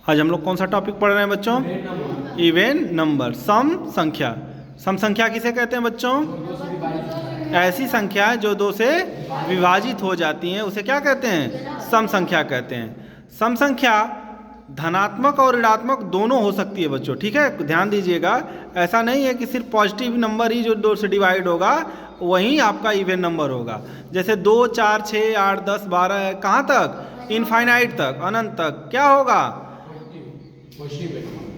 आज हम लोग कौन सा टॉपिक पढ़ रहे हैं बच्चों? इवेन नंबर, सम संख्या। सम संख्या किसे कहते हैं बच्चों? ऐसी संख्या जो दो से विभाजित हो जाती हैं उसे क्या कहते हैं? सम संख्या कहते हैं। सम संख्या धनात्मक और ऋणात्मक दोनों हो सकती है बच्चों, ठीक है, ध्यान दीजिएगा। ऐसा नहीं है कि सिर्फ पॉजिटिव नंबर ही जो दो से डिवाइड होगा वही आपका इवेन नंबर होगा। जैसे 2, 4, 6, 8, 10, 12 कहाँ तक? इनफाइनाइट तक, अनंत तक क्या होगा?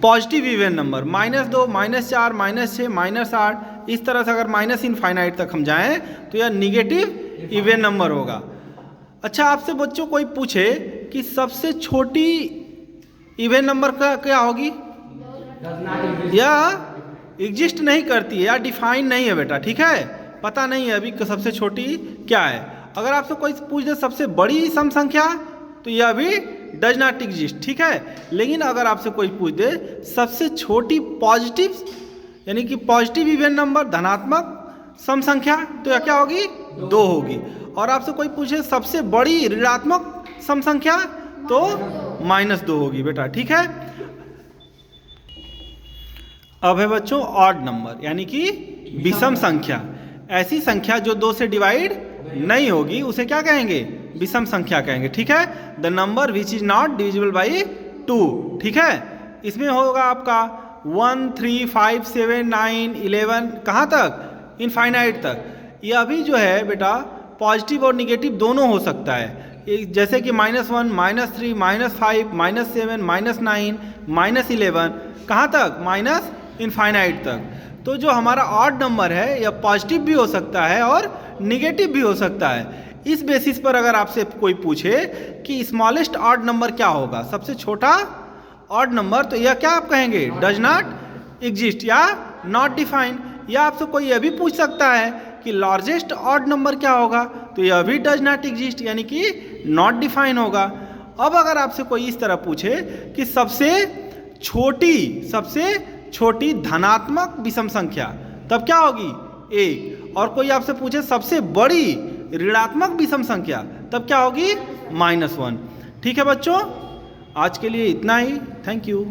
Positive even number. -2, -4, -6, -8, इस तरह से अगर माइनस इनफाइनाइट तक हम जाएं तो यह निगेटिव इवेन नंबर होगा। अच्छा, आपसे बच्चों कोई पूछे कि सबसे छोटी इवेन नंबर का क्या होगी? या एग्जिस्ट नहीं करती है या डिफाइन नहीं है बेटा, ठीक है, पता नहीं है अभी सबसे छोटी क्या है। अगर आपसे कोई पूछ दे सबसे बड़ी सम संख्या तो यह भी डज नॉट एग्जिस्ट, ठीक है। लेकिन अगर आपसे कोई पूछ दे सबसे छोटी पॉजिटिव यानी कि पॉजिटिव इवेन नंबर धनात्मक सम संख्या तो यह क्या होगी? 2 होगी। और आपसे कोई पूछे सबसे बड़ी ऋणात्मक सम संख्या तो -2 होगी बेटा, ठीक है। अब है बच्चों ऑड नंबर यानी कि विषम संख्या। ऐसी संख्या जो 2 से डिवाइड नहीं होगी उसे क्या कहेंगे? विषम संख्या कहेंगे, ठीक है। The number which is not divisible by 2, ठीक है। इसमें होगा आपका 1, 3, 5, 7, 9, 11 कहाँ तक? इनफाइनाइट तक। यह भी जो है बेटा पॉजिटिव और निगेटिव दोनों हो सकता है। जैसे कि -1, -3, -5, -7, -9, -11 कहाँ तक? माइनस इनफाइनाइट तक। तो जो हमारा ऑड नंबर है यह पॉजिटिव भी हो सकता है और निगेटिव भी हो सकता है। इस बेसिस पर अगर आपसे कोई पूछे कि स्मॉलेस्ट ऑड नंबर क्या होगा, सबसे छोटा ऑड नंबर, तो यह क्या आप कहेंगे? डज नॉट एग्जिस्ट या नॉट डिफाइन। या आपसे कोई यह भी पूछ सकता है कि लार्जेस्ट ऑड नंबर क्या होगा, तो यह भी डज नॉट एग्जिस्ट यानी कि नॉट डिफाइन होगा। अब अगर आपसे कोई इस तरह पूछे कि सबसे छोटी धनात्मक विषम संख्या, तब क्या होगी? 1। और कोई आपसे पूछे सबसे बड़ी ऋणात्मक विषम संख्या, तब क्या होगी? -1। ठीक है बच्चों, आज के लिए इतना ही। Thank you.